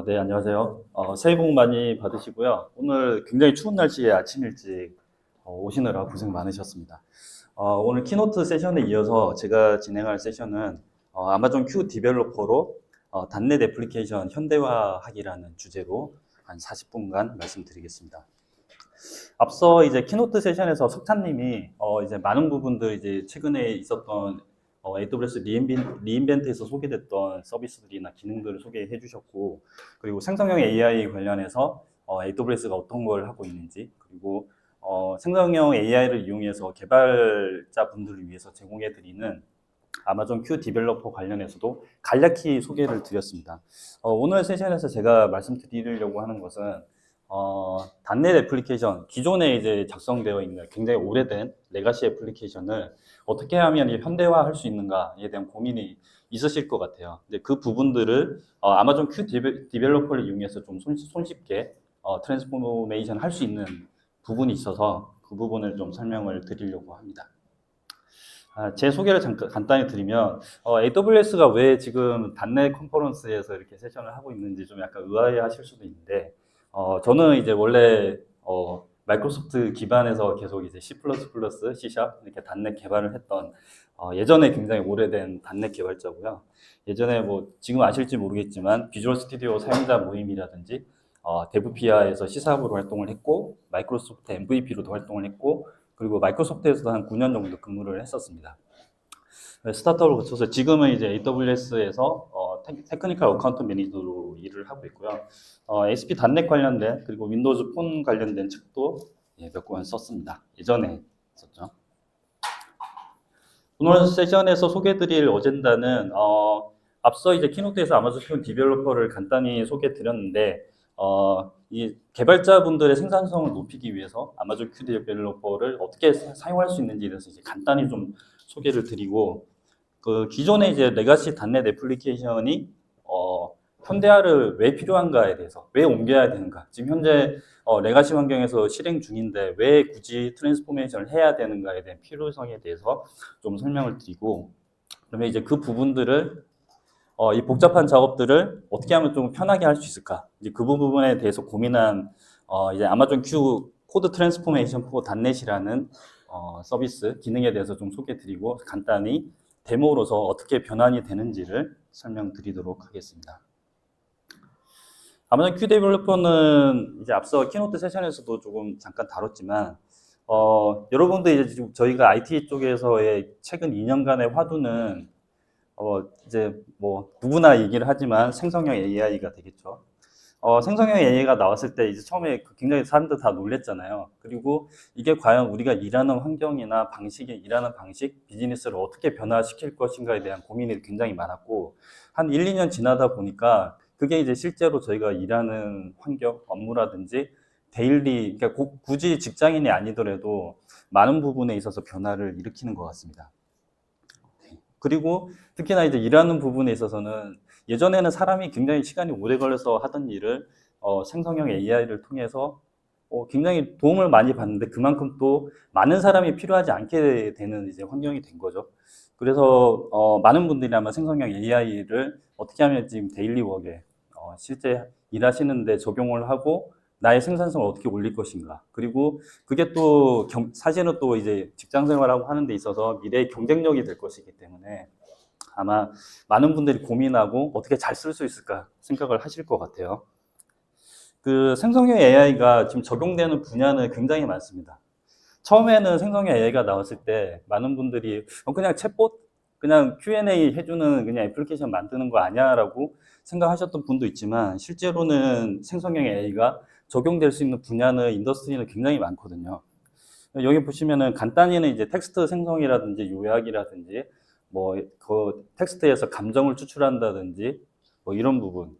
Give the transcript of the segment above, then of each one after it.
네, 안녕하세요. 새해 복 많이 받으시고요. 오늘 굉장히 추운 날씨에 아침 일찍 오시느라 고생 많으셨습니다. 오늘 키노트 세션에 이어서 제가 진행할 세션은 아마존 큐 디벨로퍼로 단넷 애플리케이션 현대화하기라는 주제로 한 40분간 말씀드리겠습니다. 앞서 이제 키노트 세션에서 석찬님이 이제 많은 부분들 이제 최근에 있었던 AWS 리인벤트에서 소개됐던 서비스들이나 기능들을 소개해 주셨고, 그리고 생성형 AI 관련해서 AWS가 어떤 걸 하고 있는지, 그리고 생성형 AI를 이용해서 개발자분들을 위해서 제공해 드리는 아마존 큐 디벨로퍼 관련해서도 간략히 소개를 드렸습니다. 오늘 세션에서 제가 말씀드리려고 하는 것은 단넷 애플리케이션, 기존에 이제 작성되어 있는 굉장히 오래된 레가시 애플리케이션을 어떻게 하면 현대화할 수 있는가에 대한 고민이 있으실 것 같아요. 근데 그 부분들을 아마존 큐 디벨로퍼를 이용해서 좀 손쉽게 트랜스포메이션 할 수 있는 부분이 있어서 그 부분을 좀 설명을 드리려고 합니다. 제 소개를 잠깐 간단히 드리면 AWS가 왜 지금 단넷 컨퍼런스에서 이렇게 세션을 하고 있는지 좀 약간 의아해하실 수도 있는데 저는 이제 원래 마이크로소프트 기반에서 계속 이제 C++, C# 이렇게 단넷 개발을 했던 예전에 굉장히 오래된 단넷 개발자고요. 예전에 뭐 지금 아실지 모르겠지만 비주얼 스튜디오 사용자 모임이라든지 데브피아에서 시사부로 활동을 했고 마이크로소프트 MVP로도 활동을 했고 그리고 마이크로소프트에서도 한 9년 정도 근무를 했었습니다. 스타트업을 거쳐서 지금은 이제 AWS에서 테크니컬 어카운트 매니저로 일을 하고 있고요. ASP 단넷 관련된 그리고 윈도우즈 폰 관련된 책도 몇 권 썼습니다. 예전에 썼죠. 오늘 세션에서 소개드릴 어젠다는 앞서 이제 키노트에서 아마존 큐 디벨로퍼를 간단히 소개드렸는데 이 개발자분들의 생산성을 높이기 위해서 아마존 큐 디벨로퍼를 어떻게 사용할 수 있는지에 대해서 이제 간단히 좀 소개를 드리고 그 기존의 이제 레가시 단넷 애플리케이션이 현대화를 왜 필요한가에 대해서 왜 옮겨야 되는가 지금 현재 레가시 환경에서 실행 중인데 왜 굳이 트랜스포메이션을 해야 되는가에 대한 필요성에 대해서 좀 설명을 드리고 그러면 이제 그 부분들을 이 복잡한 작업들을 어떻게 하면 좀 편하게 할 수 있을까 이제 그 부분에 대해서 고민한 이제 아마존 큐 코드 트랜스포메이션 포 단넷이라는 서비스 기능에 대해서 좀 소개드리고 간단히 데모로서 어떻게 변환이 되는지를 설명드리도록 하겠습니다. 아마존 큐 데벨로퍼는 이제 앞서 키노트 세션에서도 조금 잠깐 다뤘지만 여러분들 이제 지금 저희가 IT 쪽에서의 최근 2년간의 화두는 이제 뭐 누구나 얘기를 하지만 생성형 AI가 되겠죠. 생성형 AI가 나왔을 때 이제 처음에 굉장히 사람들 다 놀랬잖아요. 그리고 이게 과연 우리가 일하는 환경이나 일하는 방식, 비즈니스를 어떻게 변화시킬 것인가에 대한 고민이 굉장히 많았고, 한 1, 2년 지나다 보니까 그게 이제 실제로 저희가 일하는 환경, 업무라든지 데일리, 그러니까 굳이 직장인이 아니더라도 많은 부분에 있어서 변화를 일으키는 것 같습니다. 그리고 특히나 이제 일하는 부분에 있어서는 예전에는 사람이 굉장히 시간이 오래 걸려서 하던 일을 생성형 AI를 통해서 굉장히 도움을 많이 받는데 그만큼 또 많은 사람이 필요하지 않게 되는 이제 환경이 된 거죠. 그래서 많은 분들이 아마 생성형 AI를 어떻게 하면 지금 데일리 워크에 실제 일하시는데 적용을 하고 나의 생산성을 어떻게 올릴 것인가. 그리고 그게 또 사실은 또 이제 직장 생활하고 하는 데 있어서 미래의 경쟁력이 될 것이기 때문에 아마 많은 분들이 고민하고 어떻게 잘 쓸 수 있을까 생각을 하실 것 같아요. 그 생성형 AI가 지금 적용되는 분야는 굉장히 많습니다. 처음에는 생성형 AI가 나왔을 때 많은 분들이 그냥 챗봇, 그냥 Q&A 해주는 그냥 애플리케이션 만드는 거 아니야? 라고 생각하셨던 분도 있지만 실제로는 생성형 AI가 적용될 수 있는 분야는 인더스트리는 굉장히 많거든요. 여기 보시면은 간단히는 이제 텍스트 생성이라든지 요약이라든지 뭐 그 텍스트에서 감정을 추출한다든지 뭐 이런 부분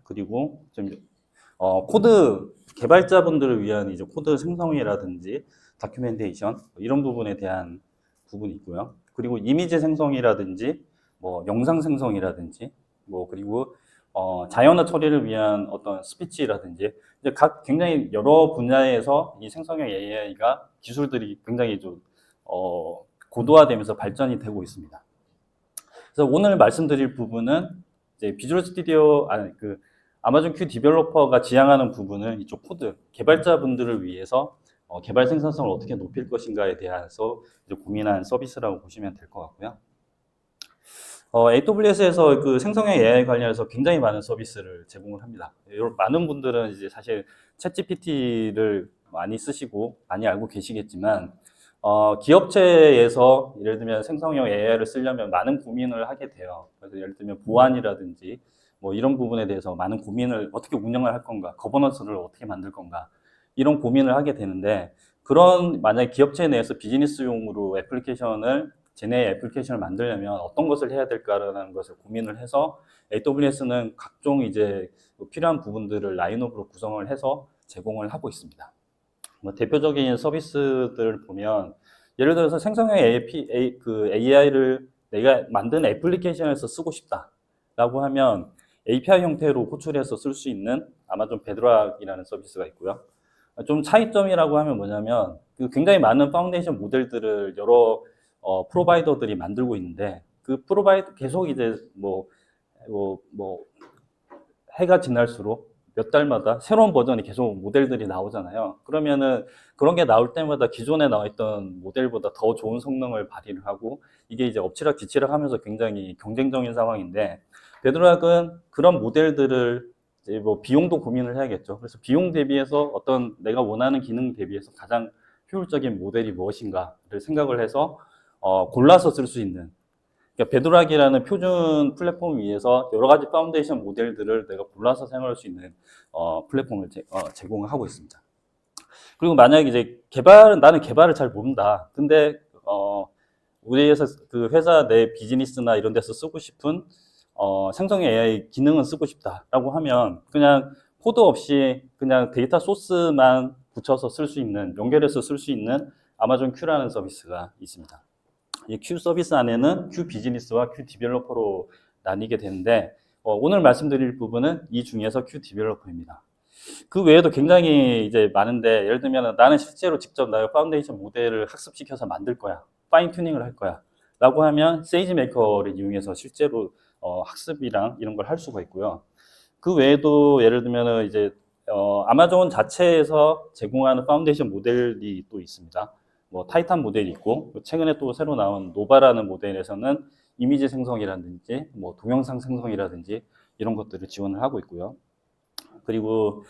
그리고 좀 코드 개발자분들을 위한 이제 코드 생성이라든지 다큐멘테이션 뭐 이런 부분에 대한 부분이 있고요. 그리고 이미지 생성이라든지 뭐 영상 생성이라든지 뭐 그리고 자연어 처리를 위한 어떤 스피치라든지 이제 각 굉장히 여러 분야에서 이 생성형 AI가 기술들이 굉장히 좀 고도화되면서 발전이 되고 있습니다. 그래서 오늘 말씀드릴 부분은 이제 비주얼 스튜디오 아마존 큐 디벨로퍼가 지향하는 부분은 이쪽 코드, 개발자분들을 위해서 개발 생산성을 어떻게 높일 것인가에 대해서 이제 고민한 서비스라고 보시면 될 것 같고요. AWS에서 그 생성형 AI 관련해서 굉장히 많은 서비스를 제공을 합니다. 많은 분들은 이제 사실 챗GPT를 많이 쓰시고 많이 알고 계시겠지만, 기업체에서 예를 들면 생성형 AI를 쓰려면 많은 고민을 하게 돼요. 그래서 예를 들면 보안이라든지 뭐 이런 부분에 대해서 많은 고민을 어떻게 운영을 할 건가, 거버넌스를 어떻게 만들 건가, 이런 고민을 하게 되는데, 그런 만약에 기업체 내에서 비즈니스용으로 제네 애플리케이션을 만들려면 어떤 것을 해야 될까라는 것을 고민을 해서 AWS는 각종 이제 필요한 부분들을 라인업으로 구성을 해서 제공을 하고 있습니다. 뭐 대표적인 서비스들을 보면 예를 들어서 생성형 AI를 내가 만든 애플리케이션에서 쓰고 싶다라고 하면 API 형태로 호출해서 쓸 수 있는 아마존 베드락이라는 서비스가 있고요. 좀 차이점이라고 하면 뭐냐면 그 굉장히 많은 파운데이션 모델들을 여러 프로바이더들이 만들고 있는데 그 프로바이더 계속 이제 뭐 해가 지날수록 몇 달마다 새로운 버전이 계속 모델들이 나오잖아요. 그러면은 그런 게 나올 때마다 기존에 나와 있던 모델보다 더 좋은 성능을 발휘를 하고 이게 이제 엎치락 뒤치락 하면서 굉장히 경쟁적인 상황인데 베드락은 그런 모델들을 이제 뭐 비용도 고민을 해야겠죠. 그래서 비용 대비해서 어떤 내가 원하는 기능 대비해서 가장 효율적인 모델이 무엇인가를 생각을 해서 골라서 쓸 수 있는 그러니까 베드락이라는 표준 플랫폼 위에서 여러 가지 파운데이션 모델들을 내가 골라서 사용할 수 있는 플랫폼을 제공하고 있습니다. 그리고 만약에 이제 나는 개발을 잘 모른다. 근데 우리에서 그 회사 내 비즈니스나 이런 데서 쓰고 싶은 생성형 AI 기능은 쓰고 싶다라고 하면 그냥 코드 없이 그냥 데이터 소스만 붙여서 쓸 수 있는 연결해서 쓸 수 있는 아마존 큐라는 서비스가 있습니다. 이 큐 서비스 안에는 큐 비즈니스와 큐 디벨로퍼로 나뉘게 되는데 오늘 말씀드릴 부분은 이 중에서 큐 디벨로퍼입니다. 그 외에도 굉장히 이제 많은데 예를 들면 나는 실제로 직접 나의 파운데이션 모델을 학습시켜서 만들 거야. 파인 튜닝을 할 거야. 라고 하면 세이지 메이커를 이용해서 실제로 학습이랑 이런 걸 할 수가 있고요. 그 외에도 예를 들면 이제 아마존 자체에서 제공하는 파운데이션 모델이 또 있습니다. 뭐 타이탄 모델이 있고 최근에 또 새로 나온 노바라는 모델에서는 이미지 생성이라든지 뭐 동영상 생성이라든지 이런 것들을 지원을 하고 있고요. 그리고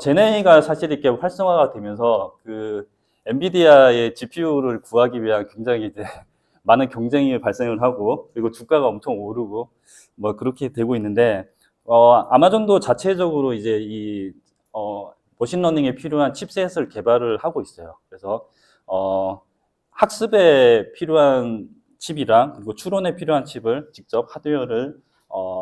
제네이가 사실 이렇게 활성화가 되면서 그 엔비디아의 GPU를 구하기 위한 굉장히 이제 많은 경쟁이 발생을 하고 그리고 주가가 엄청 오르고 뭐 그렇게 되고 있는데 아마존도 자체적으로 이제 이 머신러닝에 필요한 칩셋을 개발을 하고 있어요. 그래서 학습에 필요한 칩이랑 그리고 추론에 필요한 칩을 직접 하드웨어를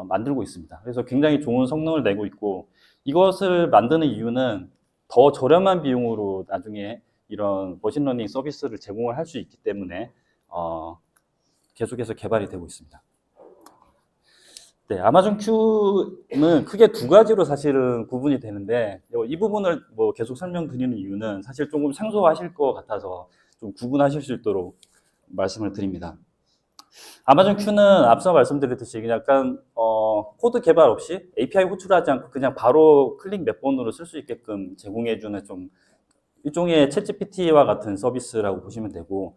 만들고 있습니다. 그래서 굉장히 좋은 성능을 내고 있고 이것을 만드는 이유는 더 저렴한 비용으로 나중에 이런 머신러닝 서비스를 제공을 할 수 있기 때문에 계속해서 개발이 되고 있습니다. 네, 아마존 큐는 크게 두 가지로 사실은 구분이 되는데 이 부분을 뭐 계속 설명드리는 이유는 사실 조금 생소하실 것 같아서 좀 구분하실 수 있도록 말씀을 드립니다. 아마존 큐는 앞서 말씀드렸듯이 그냥 약간 코드 개발 없이 API 호출하지 않고 그냥 바로 클릭 몇 번으로 쓸 수 있게끔 제공해주는 좀 일종의 챗GPT와 같은 서비스라고 보시면 되고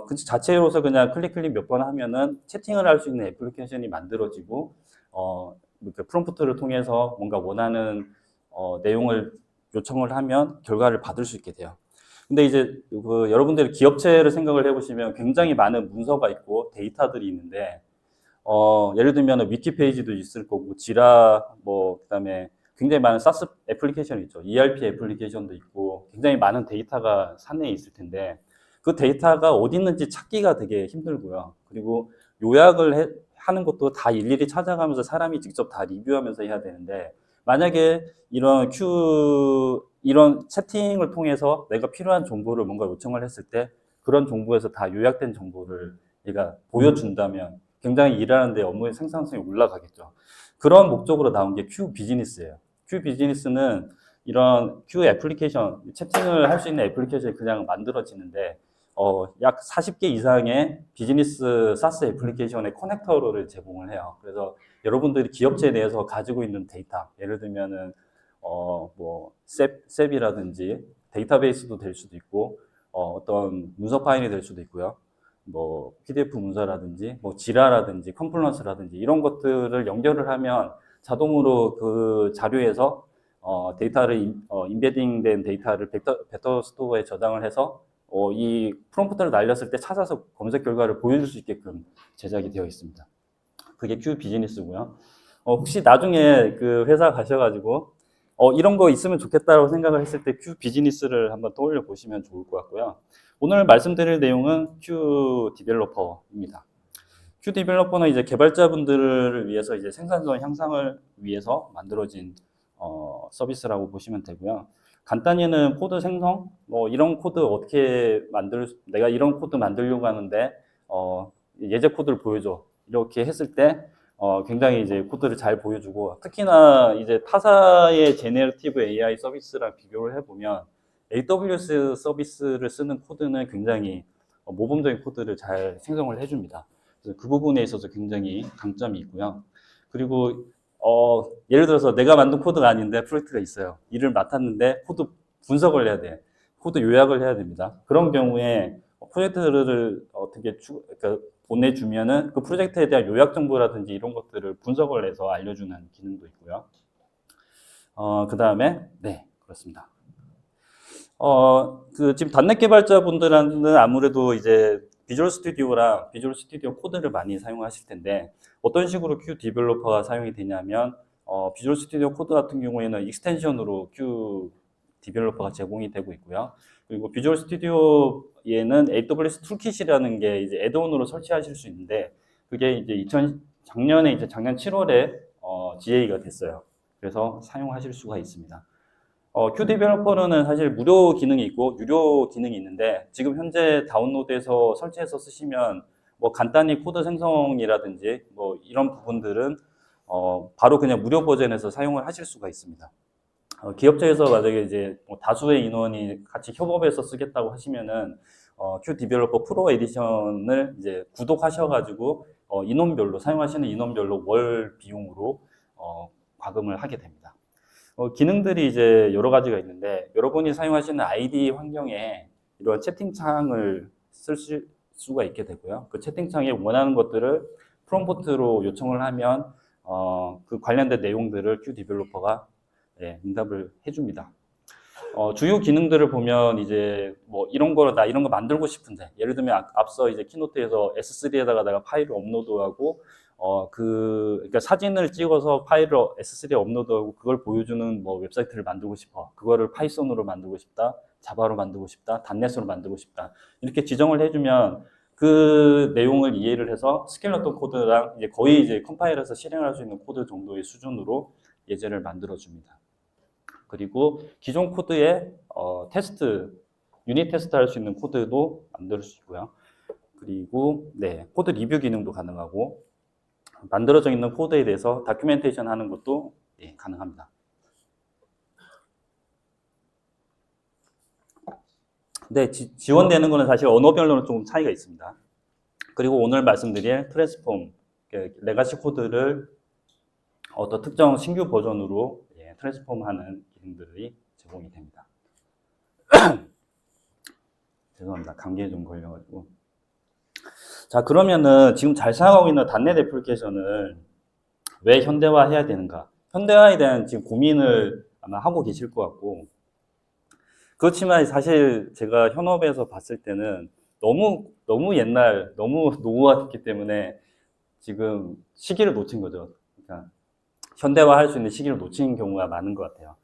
그 자체로서 그냥 클릭 몇 번 하면은 채팅을 할 수 있는 애플리케이션이 만들어지고 그 프롬프트를 통해서 뭔가 원하는 내용을 요청을 하면 결과를 받을 수 있게 돼요. 근데 이제 그 여러분들이 기업체를 생각을 해보시면 굉장히 많은 문서가 있고 데이터들이 있는데 예를 들면 위키 페이지도 있을 거고 지라 뭐 그다음에 굉장히 많은 사스 애플리케이션이 있죠. ERP 애플리케이션도 있고 굉장히 많은 데이터가 사내에 있을 텐데 그 데이터가 어디 있는지 찾기가 되게 힘들고요. 그리고 요약을 하는 것도 다 일일이 찾아가면서 사람이 직접 다 리뷰하면서 해야 되는데 만약에 이런 채팅을 통해서 내가 필요한 정보를 뭔가 요청을 했을 때 그런 정보에서 다 요약된 정보를 얘가 보여준다면 굉장히 일하는데 업무의 생산성이 올라가겠죠. 그런 목적으로 나온 게 큐 비즈니스예요. 큐 비즈니스는 이런 큐 애플리케이션, 채팅을 할 수 있는 애플리케이션이 그냥 만들어지는데 약 40개 이상의 비즈니스 사스 애플리케이션의 커넥터를 제공을 해요. 그래서 여러분들이 기업체 내에서 가지고 있는 데이터, 예를 들면은 뭐 셉이라든지 데이터베이스도 될 수도 있고, 어떤 문서 파일이 될 수도 있고요. 뭐 PDF 문서라든지, 뭐 지라라든지, 컴플런스라든지 이런 것들을 연결을 하면 자동으로 그 자료에서 데이터를 인베딩된 데이터를 벡터 스토어에 저장을 해서 이 프롬프트를 날렸을 때 찾아서 검색 결과를 보여줄 수 있게끔 제작이 되어 있습니다. 그게 큐 비즈니스고요. 혹시 나중에 그 회사 가셔가지고 이런 거 있으면 좋겠다고 생각을 했을 때 큐 비즈니스를 한번 떠올려 보시면 좋을 것 같고요. 오늘 말씀드릴 내용은 큐 디벨로퍼입니다. 큐 디벨로퍼는 이제 개발자분들을 위해서 이제 생산성 향상을 위해서 만들어진 서비스라고 보시면 되고요. 간단히는 코드 생성, 뭐 이런 코드 어떻게 내가 이런 코드 만들려고 하는데 예제 코드를 보여줘. 이렇게 했을 때 굉장히 이제 코드를 잘 보여주고, 특히나 이제 타사의 제네러티브 AI 서비스랑 비교를 해보면 AWS 서비스를 쓰는 코드는 굉장히 모범적인 코드를 잘 생성을 해줍니다. 그래서 그 부분에 있어서 굉장히 강점이 있고요. 그리고 예를 들어서 내가 만든 코드가 아닌데 프로젝트가 있어요. 일을 맡았는데 코드 분석을 해야 돼. 코드 요약을 해야 됩니다. 그런 경우에 프로젝트를 어떻게 그러니까 보내주면은 그 프로젝트에 대한 요약 정보라든지 이런 것들을 분석을 해서 알려주는 기능도 있고요. 그 다음에, 네, 그렇습니다. 지금 단넷 개발자분들은 아무래도 이제 비주얼 스튜디오 코드를 많이 사용하실 텐데, 어떤 식으로 큐 디벨로퍼가 사용이 되냐면, 비주얼 스튜디오 코드 같은 경우에는 익스텐션으로 큐 디벨로퍼가 제공이 되고 있고요. 그리고 비주얼 스튜디오에는 AWS 툴킷이라는 게 이제 애드온으로 설치하실 수 있는데, 그게 이제 작년 7월에 GA가 됐어요. 그래서 사용하실 수가 있습니다. 큐 디벨로퍼는 사실 무료 기능이 있고 유료 기능이 있는데, 지금 현재 다운로드해서 설치해서 쓰시면 뭐 간단히 코드 생성이라든지 뭐 이런 부분들은 바로 그냥 무료 버전에서 사용을 하실 수가 있습니다. 기업체에서 만약에 이제 뭐 다수의 인원이 같이 협업해서 쓰겠다고 하시면은 큐 디벨로퍼 프로 에디션을 이제 구독하셔가지고 사용하시는 인원별로 월 비용으로 과금을 하게 됩니다. 기능들이 이제 여러 가지가 있는데, 여러분이 사용하시는 아이디 환경에 이런 채팅창을 쓸 수가 있게 되고요. 그 채팅창에 원하는 것들을 프롬프트로 요청을 하면 그 관련된 내용들을 큐 디벨로퍼가 응답을 해줍니다. 주요 기능들을 보면 이제 뭐 나 이런 거 만들고 싶은데, 예를 들면 앞서 이제 키노트에서 S3에다가 내가 파일을 업로드하고 그러니까 사진을 찍어서 파일을 S3에 업로드하고 그걸 보여주는 뭐 웹사이트를 만들고 싶어. 그거를 파이썬으로 만들고 싶다, 자바로 만들고 싶다, 단넷으로 만들고 싶다. 이렇게 지정을 해주면 그 내용을 이해를 해서 스켈레톤 코드랑 이제 거의 이제 컴파일해서 실행할 수 있는 코드 정도의 수준으로 예제를 만들어 줍니다. 그리고 기존 코드에 유닛 테스트 할 수 있는 코드도 만들 수 있고요. 그리고 코드 리뷰 기능도 가능하고, 만들어져 있는 코드에 대해서 다큐멘테이션 하는 것도 가능합니다. 근데 지원되는 거는 사실 언어별로는 조금 차이가 있습니다. 그리고 오늘 말씀드릴 트랜스폼, 레가시 코드를 어떤 특정 신규 버전으로 트랜스폼하는 기능들이 제공이 됩니다. 죄송합니다. 감기에 좀 걸려가지고. 자, 그러면은 지금 잘 사용하고 있는 단넷 애플리케이션을 왜 현대화해야 되는가? 현대화에 대한 지금 고민을 아마 하고 계실 것 같고, 그렇지만 사실 제가 현업에서 봤을 때는 너무 옛날, 너무 노후화됐기 때문에 지금 시기를 놓친 거죠. 그러니까 현대화할 수 있는 시기를 놓친 경우가 많은 것 같아요.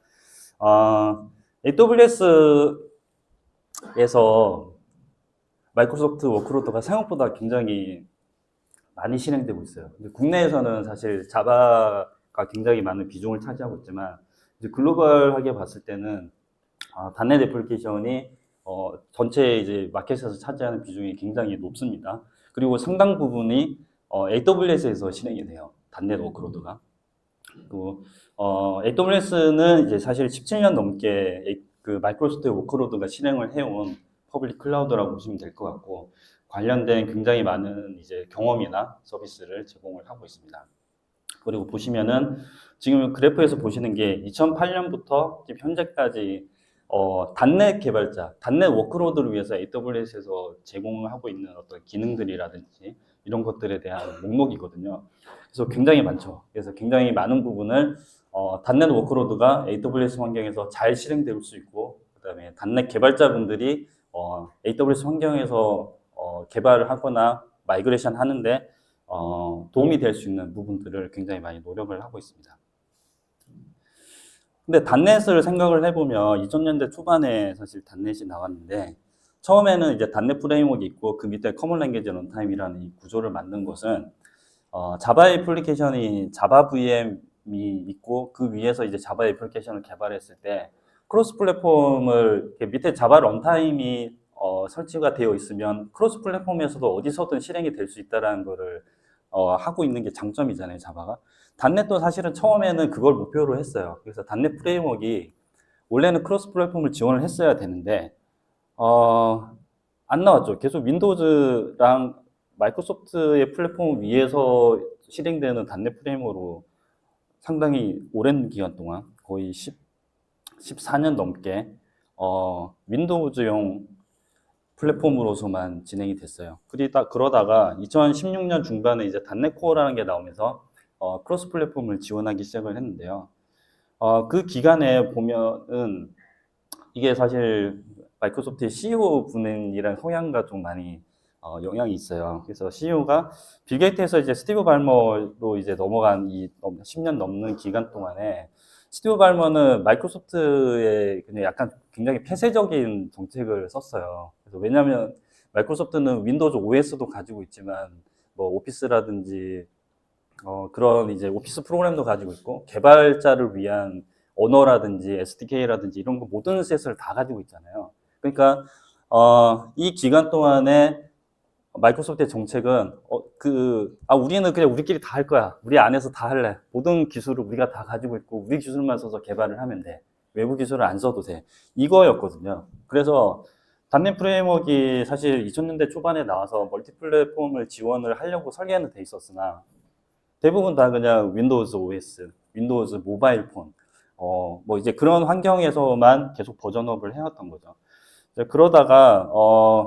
AWS에서 마이크로소프트 워크로드가 생각보다 굉장히 많이 실행되고 있어요. 근데 국내에서는 사실 자바가 굉장히 많은 비중을 차지하고 있지만, 이제 글로벌하게 봤을 때는 단넷 애플리케이션이 전체 이제 마켓에서 차지하는 비중이 굉장히 높습니다. 그리고 상당 부분이 AWS에서 실행이 돼요. 단넷 워크로드가. 또 AWS는 이제 사실 17년 넘게 그 마이크로소프트 워크로드가 실행을 해온 퍼블릭 클라우드라고 보시면 될 것 같고, 관련된 굉장히 많은 이제 경험이나 서비스를 제공을 하고 있습니다. 그리고 보시면은 지금 그래프에서 보시는 게 2008년부터 지금 현재까지 단넷 개발자, 단넷 워크로드를 위해서 AWS에서 제공하고 있는 어떤 기능들이라든지 이런 것들에 대한 목록이거든요. 그래서 굉장히 많죠. 그래서 굉장히 많은 부분을 단넷 워크로드가 AWS 환경에서 잘 실행될 수 있고, 그다음에 단넷 개발자분들이 AWS 환경에서 개발을 하거나 마이그레이션 하는데 도움이 될 수 있는 부분들을 굉장히 많이 노력을 하고 있습니다. 근데 단넷을 생각을 해보면 2000년대 초반에 사실 단넷이 나왔는데, 처음에는 이제 단넷 프레임워크가 있고 그 밑에 커먼 랭귀지 런타임이라는 이 구조를 만든 것은 자바 애플리케이션이 자바 VM이 있고 그 위에서 이제 자바 애플리케이션을 개발했을 때 크로스 플랫폼을 밑에 자바 런타임이 설치가 되어 있으면 크로스 플랫폼에서도 어디서든 실행이 될 수 있다라는 거를 하고 있는 게 장점이잖아요, 자바가. 단넷도 사실은 처음에는 그걸 목표로 했어요. 그래서 단넷 프레임워크가 원래는 크로스 플랫폼을 지원을 했어야 되는데 안 나왔죠. 계속 윈도우즈랑 마이크로소프트의 플랫폼 위에서 실행되는 단넷 프레임워크로 상당히 오랜 기간 동안 거의 14년 넘게 윈도우즈용 플랫폼으로서만 진행이 됐어요. 그러다가 2016년 중반에 이제 단넷 코어라는 게 나오면서 크로스 플랫폼을 지원하기 시작을 했는데요. 그 기간에 보면은 이게 사실 마이크로소프트의 CEO 분이라는 성향과 좀 많이 영향이 있어요. 그래서 CEO가 빌 게이트에서 이제 스티브 발머로 이제 넘어간 이 10년 넘는 기간 동안에 스티브 발머는 마이크로소프트에 그냥 약간 굉장히 폐쇄적인 정책을 썼어요. 그래서 왜냐하면 마이크로소프트는 윈도우즈 OS도 가지고 있지만 뭐 오피스라든지 그런 이제 오피스 프로그램도 가지고 있고 개발자를 위한 언어라든지 SDK라든지 이런 거 모든 셋을 다 가지고 있잖아요. 그러니까 이 기간 동안에 마이크로소프트의 정책은 우리는 그냥 우리끼리 다 할 거야. 우리 안에서 다 할래. 모든 기술을 우리가 다 가지고 있고 우리 기술만 써서 개발을 하면 돼. 외부 기술을 안 써도 돼. 이거였거든요. 그래서 단넷 프레임워크가 사실 2000년대 초반에 나와서 멀티 플랫폼을 지원을 하려고 설계는 돼 있었으나 대부분 다 그냥 윈도우즈 OS, 윈도우즈 모바일 폰, 뭐 이제 그런 환경에서만 계속 버전업을 해왔던 거죠. 그러다가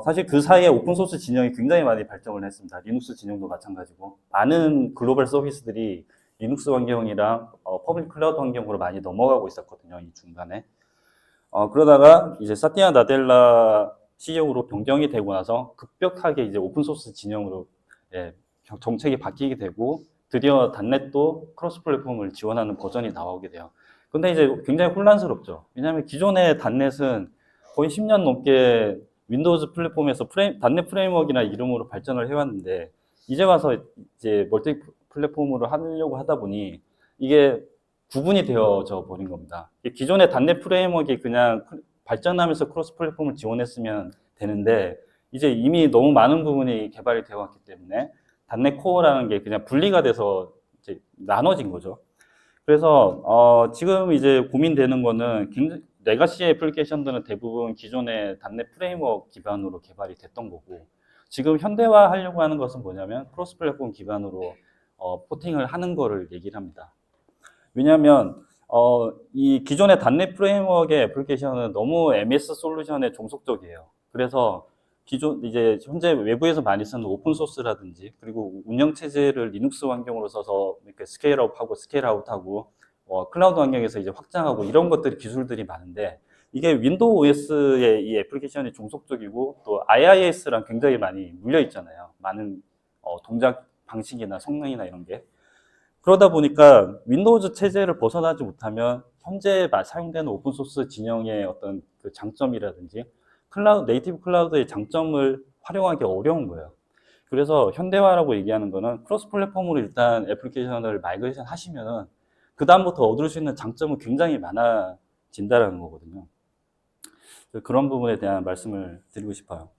사실 그 사이에 오픈소스 진영이 굉장히 많이 발전을 했습니다. 리눅스 진영도 마찬가지고 많은 글로벌 서비스들이 리눅스 환경이랑 퍼블릭 클라우드 환경으로 많이 넘어가고 있었거든요. 이 중간에. 그러다가 이제 사티아 나델라 CEO로 변경이 되고 나서 급격하게 이제 오픈소스 진영으로 정책이 바뀌게 되고 드디어 단넷도 크로스 플랫폼을 지원하는 버전이 나오게 돼요. 근데 이제 굉장히 혼란스럽죠. 왜냐하면 기존의 단넷은 거의 10년 넘게 윈도우즈 플랫폼에서 단넷 프레임워크나 이름으로 발전을 해왔는데 이제 와서 이제 멀티 플랫폼으로 하려고 하다 보니 이게 구분이 되어져 버린 겁니다. 기존의 단넷 프레임워크가 그냥 발전하면서 크로스 플랫폼을 지원했으면 되는데 이제 이미 너무 많은 부분이 개발이 되어 왔기 때문에 단넷 코어라는 게 그냥 분리가 돼서 이제 나눠진 거죠. 그래서 지금 이제 고민되는 거는 레가시 애플리케이션들은 대부분 기존의 단넷 프레임워크 기반으로 개발이 됐던 거고 지금 현대화 하려고 하는 것은 뭐냐면 크로스 플랫폼 기반으로 포팅을 하는 거를 얘기를 합니다. 왜냐하면 이 기존의 단넷 프레임워크의 애플리케이션은 너무 MS 솔루션에 종속적이에요. 그래서 기존 이제 현재 외부에서 많이 쓰는 오픈 소스라든지 그리고 운영 체제를 리눅스 환경으로 써서 이렇게 스케일업하고 스케일아웃하고 클라우드 환경에서 이제 확장하고 이런 것들이 기술들이 많은데 이게 윈도우 OS의 이 애플리케이션이 종속적이고 또 IIS랑 굉장히 많이 물려 있잖아요. 많은 동작 방식이나 성능이나 이런 게 그러다 보니까 윈도우즈 체제를 벗어나지 못하면 현재 사용되는 오픈소스 진영의 어떤 그 장점이라든지 네이티브 클라우드의 장점을 활용하기 어려운 거예요. 그래서 현대화라고 얘기하는 거는 크로스 플랫폼으로 일단 애플리케이션을 마이그레이션 하시면은 그다음부터 얻을 수 있는 장점은 굉장히 많아진다라는 거거든요. 그런 부분에 대한 말씀을 드리고 싶어요.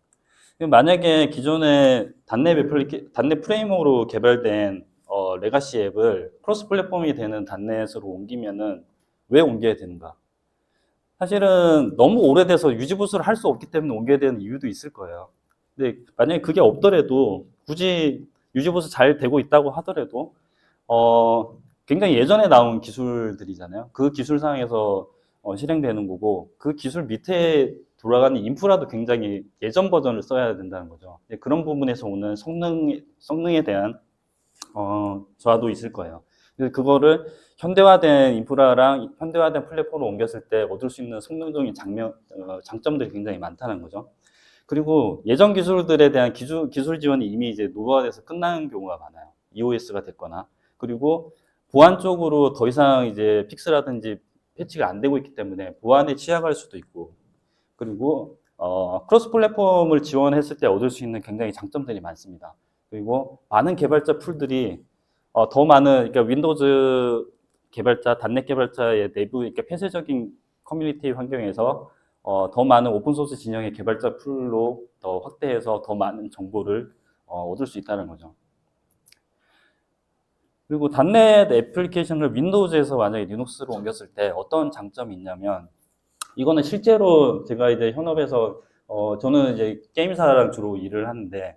만약에 기존의 단넷 프레임워크로 개발된 레가시 앱을 크로스 플랫폼이 되는 단넷으로 옮기면은 왜 옮겨야 되는가? 사실은 너무 오래돼서 유지보수를 할 수 없기 때문에 옮겨야 되는 이유도 있을 거예요. 근데 만약에 그게 없더라도 굳이 유지보수 잘 되고 있다고 하더라도 굉장히 예전에 나온 기술들이잖아요. 그 기술상에서 실행되는 거고 그 기술 밑에 돌아가는 인프라도 굉장히 예전 버전을 써야 된다는 거죠. 그런 부분에서 오는 성능에 대한 저하도 있을 거예요. 그래서 그거를 현대화된 인프라랑 현대화된 플랫폼으로 옮겼을 때 얻을 수 있는 성능적인 장점들이 굉장히 많다는 거죠. 그리고 예전 기술들에 대한 기술 지원이 이미 이제 노후화돼서 끝나는 경우가 많아요. EOS가 됐거나. 그리고 보안 쪽으로 더 이상 이제 픽스라든지 패치가 안 되고 있기 때문에 보안에 취약할 수도 있고. 그리고 크로스 플랫폼을 지원했을 때 얻을 수 있는 굉장히 장점들이 많습니다. 그리고 많은 개발자 풀들이 더 많은 그러니까 윈도우즈 개발자, .NET 개발자의 내부 그러니까 폐쇄적인 커뮤니티 환경에서 더 많은 오픈소스 진영의 개발자 풀로 더 확대해서 더 많은 정보를 얻을 수 있다는 거죠. 그리고 .NET 애플리케이션을 윈도우즈에서 만약에 리눅스로 옮겼을 때 어떤 장점이 있냐면 이거는 실제로 제가 이제 현업에서 저는 이제 게임사랑 주로 일을 하는데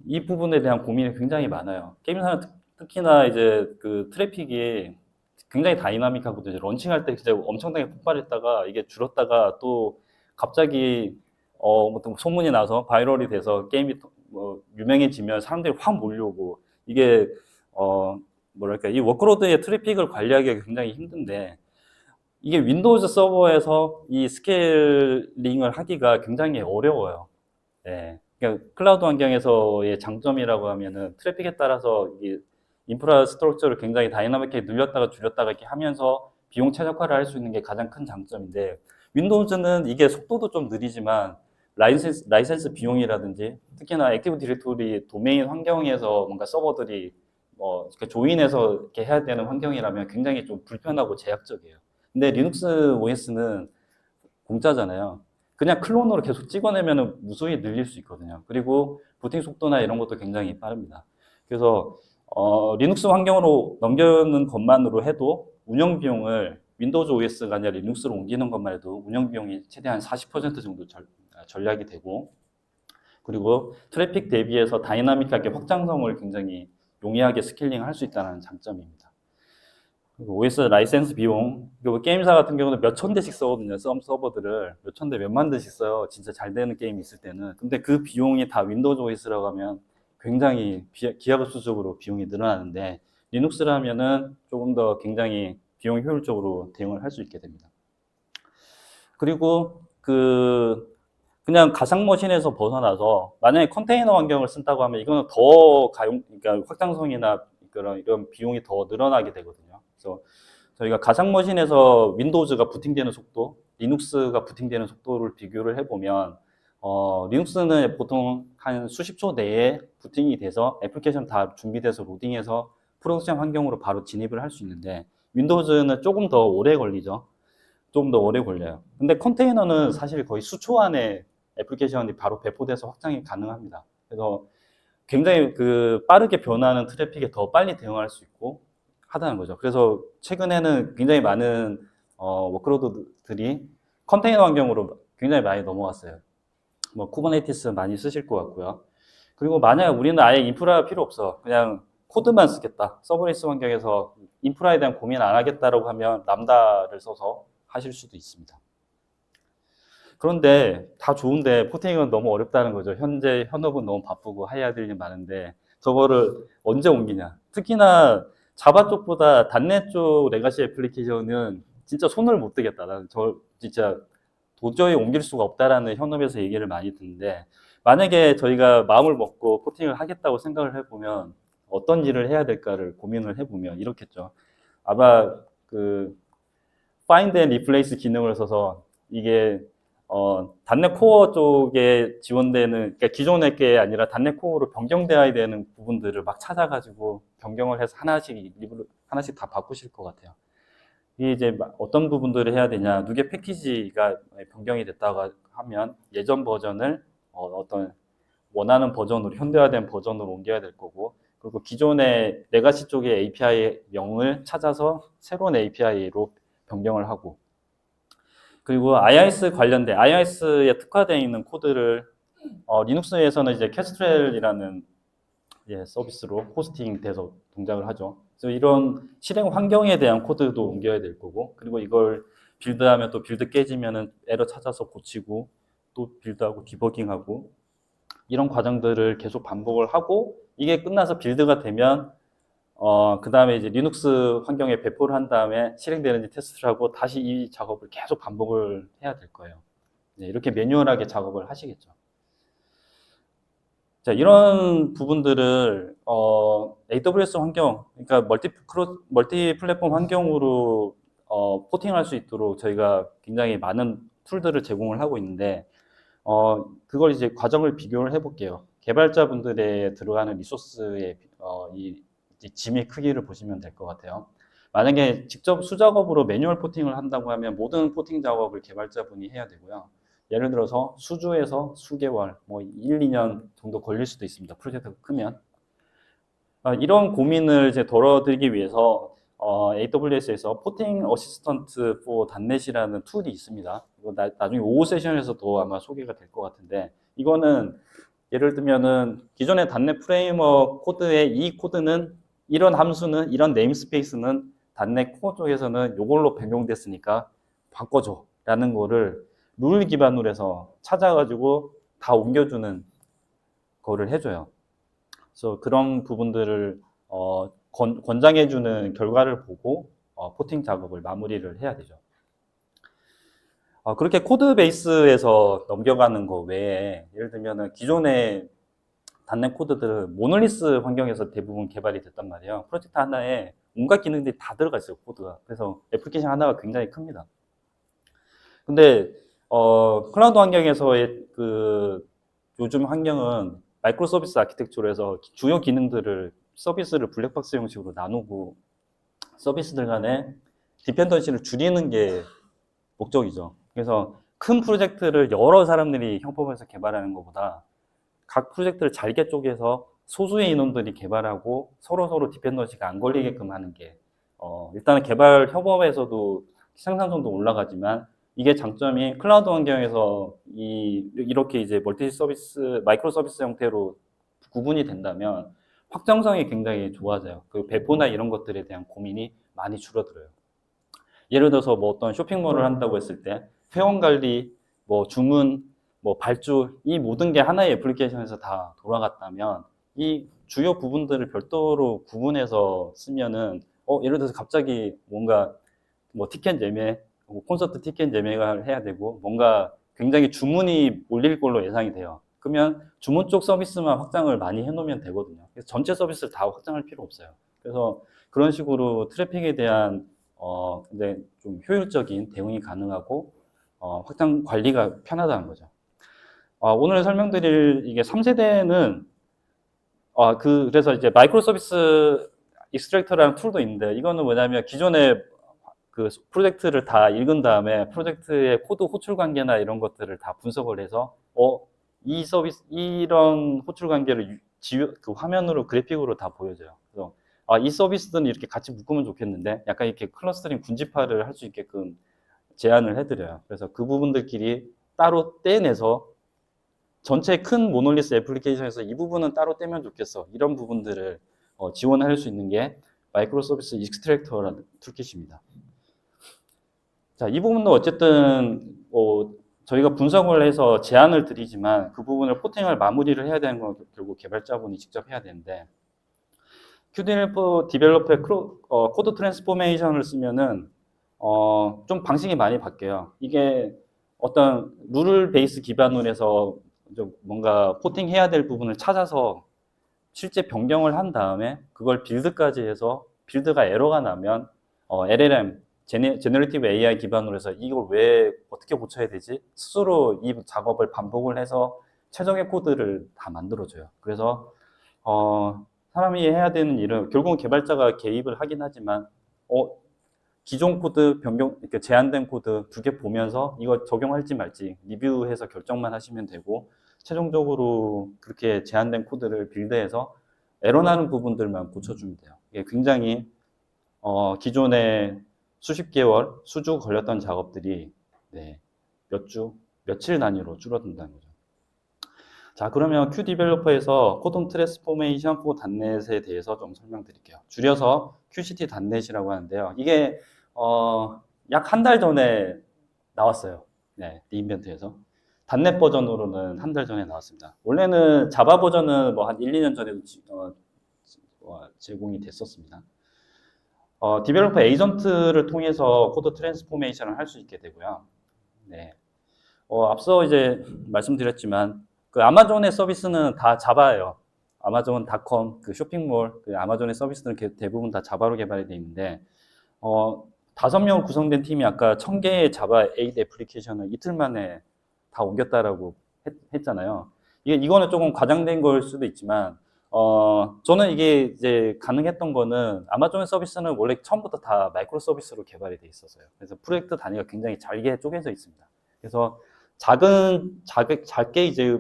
이 부분에 대한 고민이 굉장히 많아요. 게임사는 특히나 이제 그 트래픽이 굉장히 다이나믹하거든요. 런칭할 때 진짜 엄청나게 폭발했다가 이게 줄었다가 또 갑자기 뭐 소문이 나서 바이럴이 돼서 게임이 뭐 유명해지면 사람들이 확 몰려오고 이게 뭐랄까 이 워크로드의 트래픽을 관리하기가 굉장히 힘든데 이게 윈도우즈 서버에서 이 스케일링을 하기가 굉장히 어려워요. 네. 그러니까 클라우드 환경에서의 장점이라고 하면은 트래픽에 따라서 이 인프라 스트럭처를 굉장히 다이나믹하게 늘렸다가 줄였다가 이렇게 하면서 비용 최적화를 할 수 있는 게 가장 큰 장점인데 윈도우즈는 이게 속도도 좀 느리지만 라이센스 비용이라든지 특히나 액티브 디렉토리 도메인 환경에서 뭔가 서버들이 이렇게 조인해서 이렇게 해야 되는 환경이라면 굉장히 좀 불편하고 제약적이에요. 근데 리눅스 OS는 공짜잖아요. 그냥 클론으로 계속 찍어내면 무수히 늘릴 수 있거든요. 그리고 부팅 속도나 이런 것도 굉장히 빠릅니다. 그래서 리눅스 환경으로 넘기는 것만으로 해도 운영 비용을 윈도우즈 OS가 아니라 리눅스로 옮기는 것만 해도 운영 비용이 최대한 40% 정도 절약이 되고 그리고 트래픽 대비해서 다이나믹하게 확장성을 굉장히 용이하게 스케일링 할 수 있다는 장점입니다. OS 라이센스 비용, 그리고 게임사 같은 경우는 몇 천 대씩 써거든요. 서버들을 몇 천 대, 몇만 대씩 써요. 진짜 잘 되는 게임이 있을 때는. 근데 그 비용이 다 윈도우즈 OS라고 하면 굉장히 기하급수적으로 비용이 늘어나는데 리눅스라면은 조금 더 굉장히 비용 효율적으로 대응을 할 수 있게 됩니다. 그리고 그냥 가상머신에서 벗어나서 만약에 컨테이너 환경을 쓴다고 하면 이거는 더 그러니까 확장성이나 이런 비용이 더 늘어나게 되거든요. 그래서 저희가 가상머신에서 윈도우즈가 부팅되는 속도, 리눅스가 부팅되는 속도를 비교를 해보면 리눅스는 보통 한 수십 초 내에 부팅이 돼서 애플리케이션 다 준비돼서 로딩해서 프로덕션 환경으로 바로 진입을 할 수 있는데 윈도우즈는 조금 더 오래 걸리죠. 조금 더 오래 걸려요. 근데 컨테이너는 사실 거의 수초 안에 애플리케이션이 바로 배포돼서 확장이 가능합니다. 그래서 굉장히 빠르게 변하는 트래픽에 더 빨리 대응할 수 있고 하다는 거죠. 그래서 최근에는 굉장히 많은 워크로드들이 컨테이너 환경으로 굉장히 많이 넘어갔어요. 뭐 쿠버네티스 많이 쓰실 것 같고요. 그리고 만약 우리는 아예 인프라 필요 없어. 그냥 코드만 쓰겠다. 서브레이스 환경에서 인프라에 대한 고민 안 하겠다라고 하면 람다를 써서 하실 수도 있습니다. 그런데 다 좋은데 포팅은 너무 어렵다는 거죠. 현재 현업은 너무 바쁘고 해야 될 일이 많은데 저거를 언제 옮기냐. 특히나 자바 쪽보다 .NET 쪽 레가시 애플리케이션은 진짜 손을 못 대겠다. 나는 저 진짜 도저히 옮길 수가 없다라는 현업에서 얘기를 많이 듣는데 만약에 저희가 마음을 먹고 포팅을 하겠다고 생각을 해보면 어떤 일을 해야 될까를 고민을 해보면 이렇겠죠. 아마 find and replace 기능을 써서 이게 .NET 코어 쪽에 지원되는 그러니까 기존의 게 아니라 .NET 코어로 변경되어야 되는 부분들을 막 찾아가지고 변경을 해서 하나씩 다 바꾸실 것 같아요. 이게 이제 어떤 부분들을 해야 되냐, 누계 패키지가 변경이 됐다고 하면 예전 버전을 어떤 원하는 버전으로 현대화된 버전으로 옮겨야 될 거고, 그리고 기존의 레가시 쪽의 API 명을 찾아서 새로운 API로 변경을 하고, 그리고 IIS 관련된 IIS에 특화되어 있는 코드를 리눅스에서는 이제 캐스트렐이라는 서비스로 호스팅돼서 동작을 하죠. 그래서 이런 실행 환경에 대한 코드도 옮겨야 될 거고, 그리고 이걸 빌드하면 또 빌드 깨지면은 에러 찾아서 고치고, 또 빌드하고 디버깅하고 이런 과정들을 계속 반복을 하고, 이게 끝나서 빌드가 되면 그 다음에 이제 리눅스 환경에 배포를 한 다음에 실행되는지 테스트를 하고 다시 이 작업을 계속 반복을 해야 될 거예요. 네, 이렇게 매뉴얼하게 작업을 하시겠죠. 자, 이런 부분들을 AWS 환경, 그러니까 멀티 플랫폼 환경으로 포팅할 수 있도록 저희가 굉장히 많은 툴들을 제공을 하고 있는데 그걸 이제 과정을 비교를 해볼게요. 개발자분들의 들어가는 리소스의 이 짐의 크기를 보시면 될 것 같아요. 만약에 직접 수작업으로 매뉴얼 포팅을 한다고 하면 모든 포팅 작업을 개발자분이 해야 되고요. 예를 들어서 수주에서 수개월, 뭐 1, 2년 정도 걸릴 수도 있습니다. 프로젝트가 크면. 이런 고민을 이제 덜어드리기 위해서 AWS에서 포팅 어시스턴트 for .NET이라는 툴이 있습니다. 이거 나중에 오후 세션에서도 아마 소개가 될 것 같은데, 이거는 예를 들면은 기존의 .NET 프레임워크 코드의 이 코드는 이런 함수는 이런 네임스페이스는 .NET 코어 쪽에서는 이걸로 변경됐으니까 바꿔줘 라는 거를 룰 기반으로 해서 찾아가지고 다 옮겨주는 거를 해줘요. 그래서 그런 부분들을 권장해주는 결과를 보고 포팅 작업을 마무리를 해야 되죠. 그렇게 코드 베이스에서 넘겨가는 거 외에 예를 들면은 기존의 .NET 코드들은 모놀리스 환경에서 대부분 개발이 됐단 말이에요. 프로젝트 하나에 온갖 기능들이 다 들어가 있어요, 코드가. 그래서 애플리케이션 하나가 굉장히 큽니다. 근데 클라우드 환경에서의 그 요즘 환경은 마이크로 서비스 아키텍처로 해서 주요 기능들을 서비스를 블랙박스 형식으로 나누고 서비스들 간에 디펜던시를 줄이는 게 목적이죠. 그래서 큰 프로젝트를 여러 사람들이 협업해서 개발하는 것보다 각 프로젝트를 잘게 쪼개서 소수의 인원들이 개발하고 서로 디펜던시가 안 걸리게끔 하는 게 일단은 개발 협업에서도 생산성도 올라가지만 이게 장점이 클라우드 환경에서 이렇게 이제 멀티 서비스, 마이크로 서비스 형태로 구분이 된다면 확장성이 굉장히 좋아져요. 그 배포나 이런 것들에 대한 고민이 많이 줄어들어요. 예를 들어서 뭐 어떤 쇼핑몰을 한다고 했을 때 회원 관리, 뭐 주문, 뭐 발주 이 모든 게 하나의 애플리케이션에서 다 돌아갔다면 이 주요 부분들을 별도로 구분해서 쓰면은 예를 들어서 갑자기 뭔가 뭐 티켓 예매, 뭐 콘서트 티켓 예매가 해야 되고 뭔가 굉장히 주문이 몰릴 걸로 예상이 돼요. 그러면 주문 쪽 서비스만 확장을 많이 해놓으면 되거든요. 그래서 전체 서비스를 다 확장할 필요 없어요. 그래서 그런 식으로 트래픽에 대한 근데 좀 효율적인 대응이 가능하고 확장 관리가 편하다는 거죠. 오늘 설명드릴 이게 3세대는 그래서 이제 마이크로 서비스 익스트랙터라는 툴도 있는데 이거는 뭐냐면 기존에 그 프로젝트를 다 읽은 다음에 프로젝트의 코드 호출 관계나 이런 것들을 다 분석을 해서 이 서비스 이런 호출 관계를 그 화면으로 그래픽으로 다 보여줘요. 그래서 이 서비스는 이렇게 같이 묶으면 좋겠는데 약간 이렇게 클러스터링 군집화를 할 수 있게끔 제안을 해드려요. 그래서 그 부분들끼리 따로 떼내서 전체 큰 모놀리스 애플리케이션에서 이 부분은 따로 떼면 좋겠어. 이런 부분들을 지원할 수 있는 게 마이크로 서비스 익스트랙터라는 툴킷입니다. 자, 이 부분도 어쨌든 저희가 분석을 해서 제안을 드리지만 그 부분을 포팅을 마무리를 해야 되는 건 결국 개발자분이 직접 해야 되는데 QDL4 디벨로퍼의 코드 트랜스포메이션을 쓰면은 좀 방식이 많이 바뀌어요. 이게 어떤 룰 베이스 기반으로 해서 좀 뭔가 포팅해야 될 부분을 찾아서 실제 변경을 한 다음에 그걸 빌드까지 해서 빌드가 에러가 나면 LLM 제너레이티브 AI 기반으로 해서 이걸 왜 어떻게 고쳐야 되지? 스스로 이 작업을 반복을 해서 최적의 코드를 다 만들어줘요. 그래서 사람이 해야 되는 일은 결국은 개발자가 개입을 하긴 하지만 기존 코드 변경 이렇게 제한된 코드 2개 보면서 이거 적용할지 말지 리뷰해서 결정만 하시면 되고 최종적으로 그렇게 제한된 코드를 빌드해서 에러 나는 부분들만 고쳐주면 돼요. 이게 굉장히 기존에 수십 개월 수주 걸렸던 작업들이 네, 몇 주, 며칠 단위로 줄어든다는 거죠. 자, 그러면 Q 디벨로퍼에서 코드 트랜스포메이션 for .NET에 대해서 좀 설명드릴게요. 줄여서 QCT .NET이라고 하는데요. 이게 약 한 달 전에 나왔어요. 네, 리인벤트에서. .NET 버전으로는 한 달 전에 나왔습니다. 원래는 자바 버전은 뭐 한 1, 2년 전에도 제공이 됐었습니다. 디벨로퍼 에이전트를 통해서 코드 트랜스포메이션을 할 수 있게 되고요. 네. 앞서 이제 말씀드렸지만 그 아마존의 서비스는 다 자바예요. 아마존닷컴 그 쇼핑몰 그 아마존의 서비스는 대부분 다 자바로 개발이 되어 있는데 5명 구성된 팀이 아까 1000개의 자바 8 애플리케이션을 이틀 만에 다 옮겼다라고 했잖아요. 이거는 조금 과장된 걸 수도 있지만 저는 이게 이제 가능했던 거는 아마존의 서비스는 원래 처음부터 다 마이크로 서비스로 개발이 돼 있었어요. 그래서 프로젝트 단위가 굉장히 잘게 쪼개져 있습니다. 그래서 작게 이제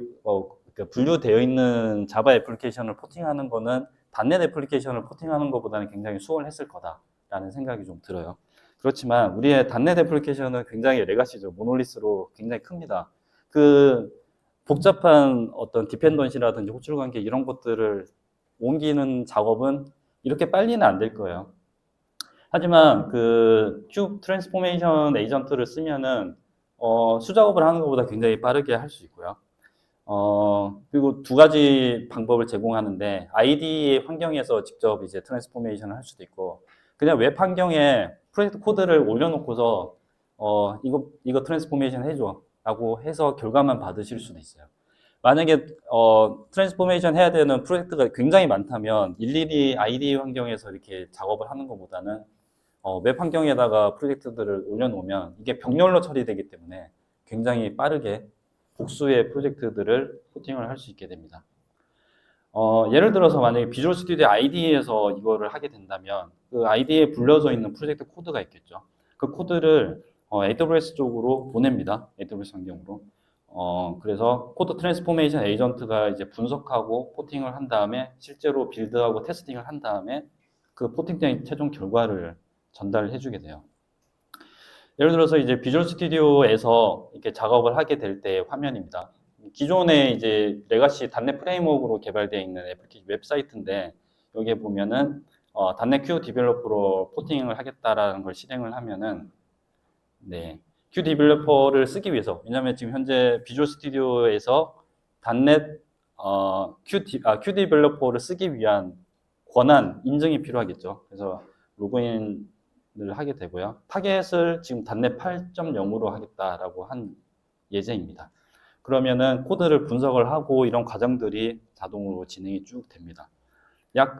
분류되어 있는 자바 애플리케이션을 포팅하는 거는 .NET 애플리케이션을 포팅하는 것보다는 굉장히 수월했을 거다라는 생각이 좀 들어요. 그렇지만 우리의 .NET 애플리케이션은 굉장히 레가시죠. 모놀리스로 굉장히 큽니다. 그 복잡한 어떤 디펜던시라든지 호출 관계 이런 것들을 옮기는 작업은 이렇게 빨리는 안 될 거예요. 하지만 그 큐 트랜스포메이션 에이전트를 쓰면은 수작업을 하는 것보다 굉장히 빠르게 할 수 있고요. 그리고 두 가지 방법을 제공하는데 IDE 환경에서 직접 이제 트랜스포메이션을 할 수도 있고 그냥 웹 환경에 프로젝트 코드를 올려놓고서 이거 트랜스포메이션 해줘 라고 해서 결과만 받으실 수도 있어요. 만약에 트랜스포메이션 해야 되는 프로젝트가 굉장히 많다면 일일이 IDE 환경에서 이렇게 작업을 하는 것보다는 웹 환경에다가 프로젝트들을 올려놓으면 이게 병렬로 처리되기 때문에 굉장히 빠르게 복수의 프로젝트들을 포팅을 할 수 있게 됩니다. 예를 들어서 만약에 비주얼 스튜디오 IDE에서 이거를 하게 된다면 그 IDE에 불려져 있는 프로젝트 코드가 있겠죠. 그 코드를 AWS 쪽으로 보냅니다. AWS 환경으로. 그래서 코드 트랜스포메이션 에이전트가 이제 분석하고 포팅을 한 다음에 실제로 빌드하고 테스팅을 한 다음에 그 포팅된 최종 결과를 전달을 해주게 돼요. 예를 들어서 이제 비주얼 스튜디오에서 이렇게 작업을 하게 될 때 화면입니다. 기존에 이제 레가시 .NET 프레임워크로 개발되어 있는 애플리케이션 웹사이트인데 여기에 보면은 .NET Q 디벨로퍼로 포팅을 하겠다라는 걸 실행을 하면은 네, Q 디벨로퍼를 쓰기 위해서 왜냐하면 지금 현재 비주얼 스튜디오에서 .NET Q 디벨로퍼를 쓰기 위한 권한 인증이 필요하겠죠. 그래서 로그인을 하게 되고요. 타겟을 지금 .NET 8.0으로 하겠다라고 한 예정입니다. 그러면은 코드를 분석을 하고 이런 과정들이 자동으로 진행이 쭉 됩니다.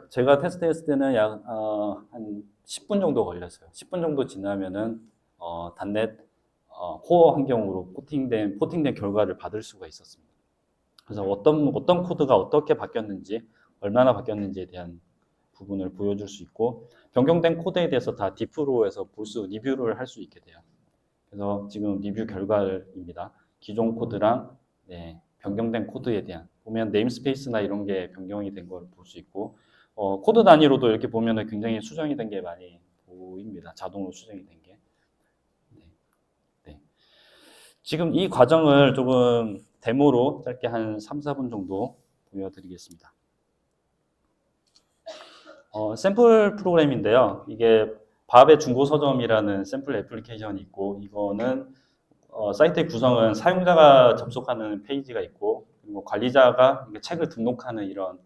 제가 테스트했을 때는 한 10분 정도 걸렸어요. 10분 정도 지나면은 .NET 코어 환경으로 포팅된 결과를 받을 수가 있었습니다. 그래서 어떤 코드가 어떻게 바뀌었는지, 얼마나 바뀌었는지에 대한 부분을 보여줄 수 있고 변경된 코드에 대해서 다 디프로에서 리뷰를 할 수 있게 돼요. 그래서 지금 리뷰 결과입니다. 기존 코드랑 변경된 코드에 대한 보면 네임스페이스나 이런 게 변경이 된 걸 볼 수 있고 코드 단위로도 이렇게 보면은 굉장히 수정이 된 게 많이 보입니다. 자동으로 수정이 된 게. 네. 지금 이 과정을 조금 데모로 짧게 한 3, 4분 정도 보여드리겠습니다. 샘플 프로그램인데요. 이게 밥의 중고 서점이라는 샘플 애플리케이션이 있고 이거는 사이트의 구성은 사용자가 접속하는 페이지가 있고 그리고 관리자가 책을 등록하는 이런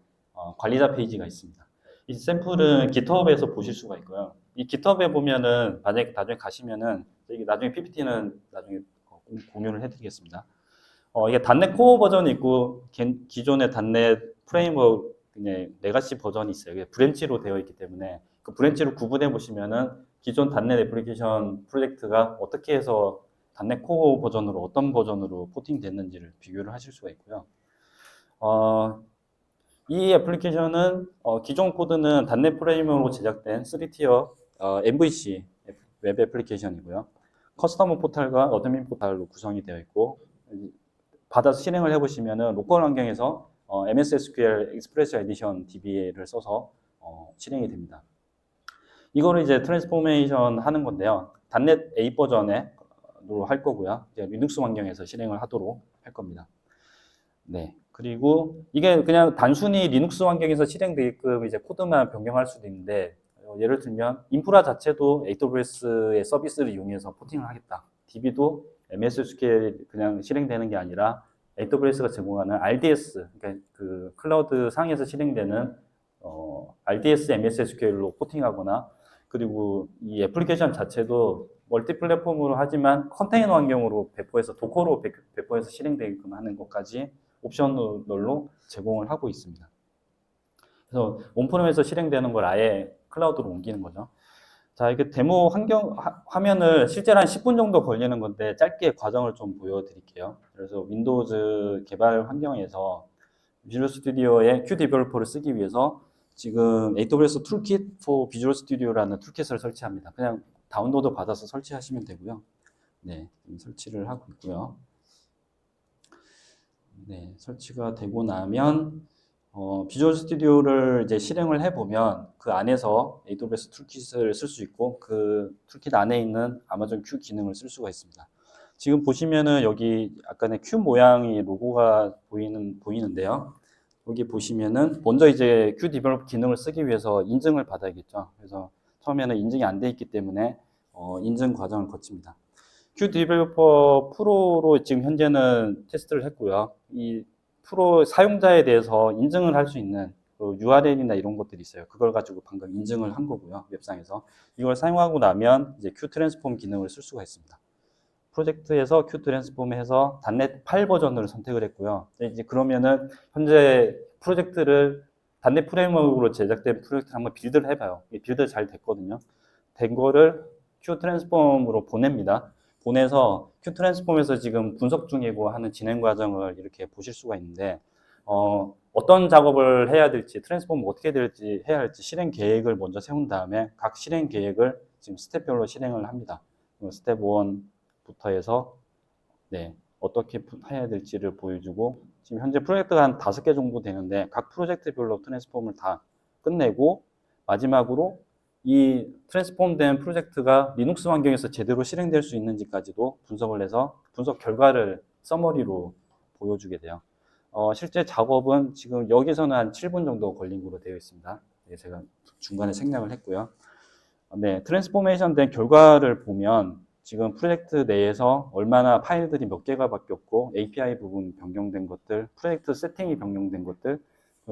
관리자 페이지가 있습니다. 이 샘플은 GitHub에서 보실 수가 있고요. 이 GitHub에 보면은 만약에 나중에 가시면은 나중에 PPT는 나중에 공유를 해드리겠습니다. 이게 .NET 코어 버전이 있고 기존의 .NET 프레임워크 레가시 버전이 있어요. 브랜치로 되어 있기 때문에 그 브랜치로 구분해 보시면은 기존 .NET 애플리케이션 프로젝트가 어떻게 해서 .NET 코어 버전으로 어떤 버전으로 포팅됐는지를 비교를 하실 수가 있고요. 이 애플리케이션은 기존 코드는 .NET 프레임워크로 제작된 3티어 MVC 웹 애플리케이션이고요. 커스터머 포탈과 어드민 포탈로 구성이 되어 있고 받아서 실행을 해보시면은 로컬 환경에서 MS SQL 익스프레스 에디션 DB를 써서 실행이 됩니다. 이거를 이제 트랜스포메이션 하는 건데요. .NET 8 버전에 할 거고요. 이제 리눅스 환경에서 실행을 하도록 할 겁니다. 네. 그리고 이게 그냥 단순히 리눅스 환경에서 실행되게끔 이제 코드만 변경할 수도 있는데, 예를 들면 인프라 자체도 AWS의 서비스를 이용해서 포팅을 하겠다. DB도 MS SQL 그냥 실행되는 게 아니라 AWS가 제공하는 RDS, 그러니까 그 클라우드 상에서 실행되는 RDS MS SQL로 포팅하거나, 그리고 이 애플리케이션 자체도 멀티 플랫폼으로 하지만 컨테이너 환경으로 배포해서 도커로 배포해서 실행되게끔 하는 것까지 옵셔널로 제공을 하고 있습니다. 그래서 온프렘에서 실행되는 걸 아예 클라우드로 옮기는 거죠. 자, 이게 데모 화면을 실제로 한 10분 정도 걸리는 건데 짧게 과정을 좀 보여드릴게요. 그래서 윈도우즈 개발 환경에서 비주얼 스튜디오의 Q 디벨로퍼를 쓰기 위해서 지금 AWS 툴킷 for 비주얼 스튜디오라는 툴킷을 설치합니다. 그냥 다운로드 받아서 설치하시면 되고요. 네, 설치를 하고 있고요. 네, 설치가 되고 나면 비주얼 스튜디오를 이제 실행을 해보면 그 안에서 AWS 툴킷을 쓸 수 있고 그 툴킷 안에 있는 아마존 Q 기능을 쓸 수가 있습니다. 지금 보시면은 여기 약간의 Q 모양의 로고가 보이는데요. 여기 보시면은 먼저 이제 Q 디벨롭 기능을 쓰기 위해서 인증을 받아야겠죠. 그래서 처음에는 인증이 안 돼 있기 때문에 인증 과정을 거칩니다. Q 디벨로퍼 프로로 지금 현재는 테스트를 했고요. 이 프로 사용자에 대해서 인증을 할 수 있는 그 URL이나 이런 것들이 있어요. 그걸 가지고 방금 인증을 한 거고요. 웹상에서. 이걸 사용하고 나면 이제 Q 트랜스폼 기능을 쓸 수가 있습니다. 프로젝트에서 Q 트랜스폼 해서 .NET 8 버전을 선택을 했고요. 이제 그러면은 현재 프로젝트를 .NET 프레임워크로 제작된 프로젝트를 한번 빌드를 해봐요. 빌드 잘 됐거든요. 된 거를 Q 트랜스폼으로 보냅니다. 보내서 Q 트랜스폼에서 지금 분석 중이고 하는 진행 과정을 이렇게 보실 수가 있는데, 어떤 작업을 해야 될지, 트랜스폼 어떻게 될지 해야 할지 실행 계획을 먼저 세운 다음에 각 실행 계획을 지금 스텝별로 실행을 합니다. 스텝 1부터 해서 네, 어떻게 해야 될지를 보여주고, 지금 현재 프로젝트가 한 5개 정도 되는데 각 프로젝트별로 트랜스폼을 다 끝내고 마지막으로 이 트랜스폼된 프로젝트가 리눅스 환경에서 제대로 실행될 수 있는지까지도 분석을 해서 분석 결과를 서머리로 보여주게 돼요. 실제 작업은 지금 여기서는 한 7분 정도 걸린 걸로 되어 있습니다. 네, 제가 중간에 생략을 했고요. 네, 트랜스포메이션 된 결과를 보면 지금 프로젝트 내에서 얼마나 파일들이 몇 개가 바뀌었고 API 부분 변경된 것들, 프로젝트 세팅이 변경된 것들,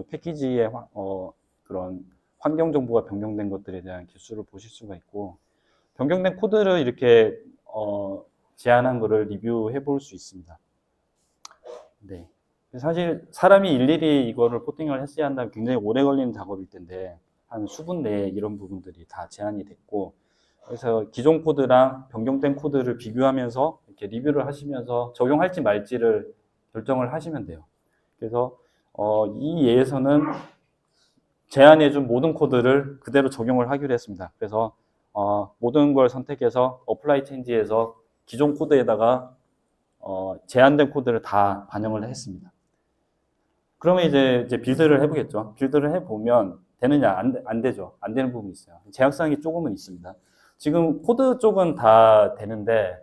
패키지의 그런 환경 정보가 변경된 것들에 대한 개수를 보실 수가 있고, 변경된 코드를 이렇게 제안한 거를 리뷰해 볼 수 있습니다. 네. 사실 사람이 일일이 이거를 포팅을 했어야 한다면 굉장히 오래 걸리는 작업일 텐데 한 수분 내에 이런 부분들이 다 제한이 됐고, 그래서 기존 코드랑 변경된 코드를 비교하면서 이렇게 리뷰를 하시면서 적용할지 말지를 결정을 하시면 돼요. 그래서 이 예에서는 제안해준 모든 코드를 그대로 적용을 하기로 했습니다. 그래서 모든 걸 선택해서 어플라이 체인지에서 기존 코드에다가 제한된 코드를 다 반영을 했습니다. 그러면 이제 빌드를 해보겠죠. 빌드를 해보면 되느냐? 안 되죠. 안 되는 부분이 있어요. 제약사항이 조금은 있습니다. 지금 코드 쪽은 다 되는데,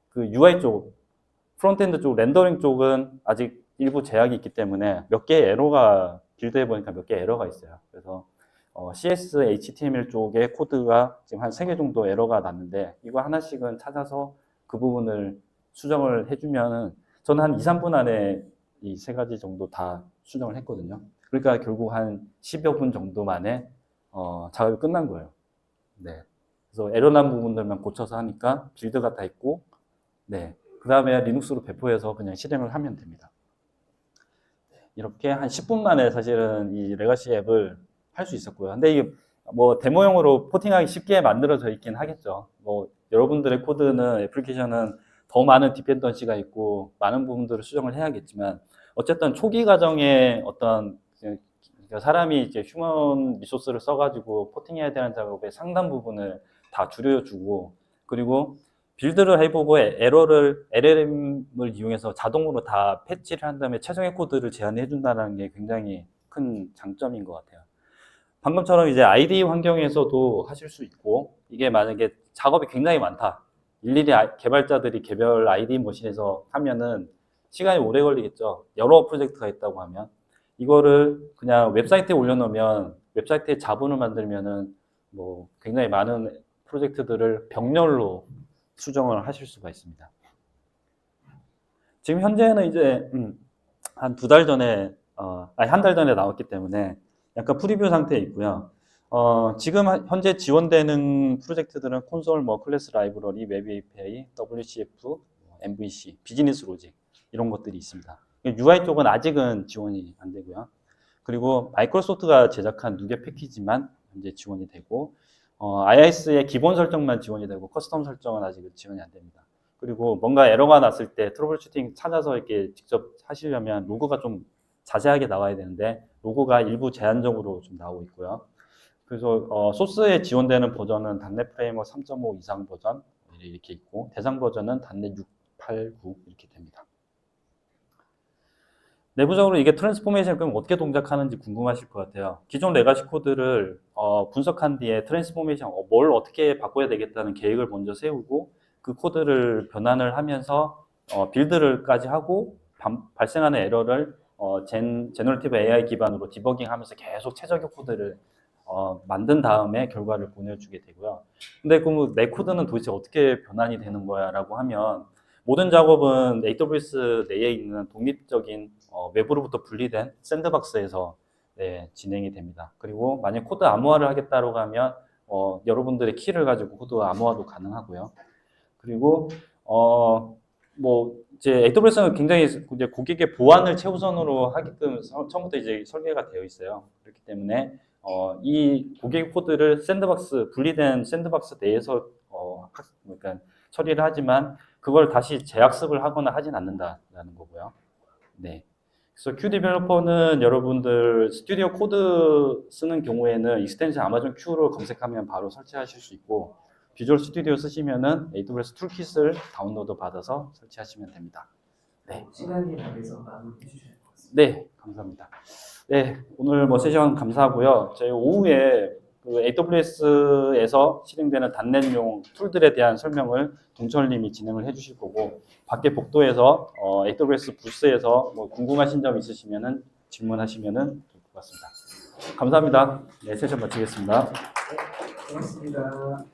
그 UI 쪽, 프론트엔드 쪽, 렌더링 쪽은 아직 일부 제약이 있기 때문에 몇 개의 에러가, 빌드해보니까 몇 개의 에러가 있어요. 그래서 CS, HTML 쪽의 코드가 지금 한 3개 정도 에러가 났는데, 이거 하나씩은 찾아서 그 부분을 수정을 해주면은 저는 한 2, 3분 안에 이 3가지 정도 다 수정을 했거든요. 그러니까 결국 한 10여 분 정도 만에 작업이 끝난 거예요. 네. 그래서 에러 난 부분들만 고쳐서 하니까 빌드가 다 있고, 네. 그 다음에 리눅스로 배포해서 그냥 실행을 하면 됩니다. 이렇게 한 10분 만에 사실은 이 레가시 앱을 할 수 있었고요. 근데 이게 뭐 데모용으로 포팅하기 쉽게 만들어져 있긴 하겠죠. 뭐 여러분들의 코드는 애플리케이션은 더 많은 디펜던시가 있고 많은 부분들을 수정을 해야겠지만, 어쨌든 초기 과정에 어떤 사람이 이제 휴먼 리소스를 써가지고 포팅해야 되는 작업의 상당 부분을 다 줄여주고, 그리고 빌드를 해보고 LLM을 이용해서 자동으로 다 패치를 한 다음에 최종의 코드를 제안해 준다는 게 굉장히 큰 장점인 것 같아요. 방금처럼 이제 IDE 환경에서도 하실 수 있고, 이게 만약에 작업이 굉장히 많다. 일일이 개발자들이 개별 아이디 머신에서 하면은 시간이 오래 걸리겠죠. 여러 프로젝트가 있다고 하면. 이거를 그냥 웹사이트에 올려놓으면 웹사이트에 자본을 만들면은 뭐 굉장히 많은 프로젝트들을 병렬로 수정을 하실 수가 있습니다. 지금 현재는 이제 한 2달 전에 아니 1달 전에 나왔기 때문에 약간 프리뷰 상태에 있고요. 지금 현재 지원되는 프로젝트들은 콘솔, 뭐 클래스 라이브러리, 웹 API, WCF, MVC, 비즈니스 로직 이런 것들이 있습니다. UI 쪽은 아직은 지원이 안 되고요. 그리고 마이크로소프트가 제작한 누계 패키지만 현재 지원이 되고 iOS의 기본 설정만 지원이 되고 커스텀 설정은 아직 지원이 안 됩니다. 그리고 뭔가 에러가 났을 때 트러블 슈팅 찾아서 이렇게 직접 하시려면 로고가 좀 자세하게 나와야 되는데 로고가 일부 제한적으로 좀 나오고 있고요. 그래서 소스에 지원되는 버전은 .NET 프레임워크 3.5 이상 버전 이렇게 있고 대상 버전은 .NET 6, 8, 9 이렇게 됩니다. 내부적으로 이게 트랜스포메이션 그럼 어떻게 동작하는지 궁금하실 것 같아요. 기존 레가시 코드를 분석한 뒤에 트랜스포메이션 뭘 어떻게 바꿔야 되겠다는 계획을 먼저 세우고 그 코드를 변환을 하면서 빌드를까지 하고 발생하는 에러를 제너러티브 AI 기반으로 디버깅하면서 계속 최적의 코드를 만든 다음에 결과를 보내주게 되고요. 근데 그럼 내 코드는 도대체 어떻게 변환이 되는 거야 라고 하면 모든 작업은 AWS 내에 있는 독립적인 외부로부터 분리된 샌드박스에서 진행이 됩니다. 그리고 만약 코드 암호화를 하겠다고 하면 여러분들의 키를 가지고 코드 암호화도 가능하고요. 그리고 뭐 이제 AWS는 굉장히 이제 고객의 보안을 최우선으로 하게끔 처음부터 이제 설계가 되어 있어요. 그렇기 때문에 이 고객 코드를 샌드박스 분리된 샌드박스 내에서 그러니까 처리를 하지만 그걸 다시 재학습을 하거나 하진 않는다라는 거고요. 네. 그래서 Q 디벨로퍼는 여러분들 스튜디오 코드 쓰는 경우에는 익스텐션 아마존 Q로 검색하면 바로 설치하실 수 있고 비주얼 스튜디오 쓰시면은 AWS 툴킷을 다운로드 받아서 설치하시면 됩니다. 네. 시간이 나서 마무리해 주셔야 될 것 같습니다. 네, 감사합니다. 네, 오늘 뭐 세션 감사하고요. 저희 오후에 그 AWS에서 실행되는 단넷용 툴들에 대한 설명을 동철님이 진행을 해주실 거고 밖에 복도에서 AWS 부스에서 뭐 궁금하신 점 있으시면은 질문하시면은 될 것 같습니다. 감사합니다. 네, 세션 마치겠습니다. 고맙습니다.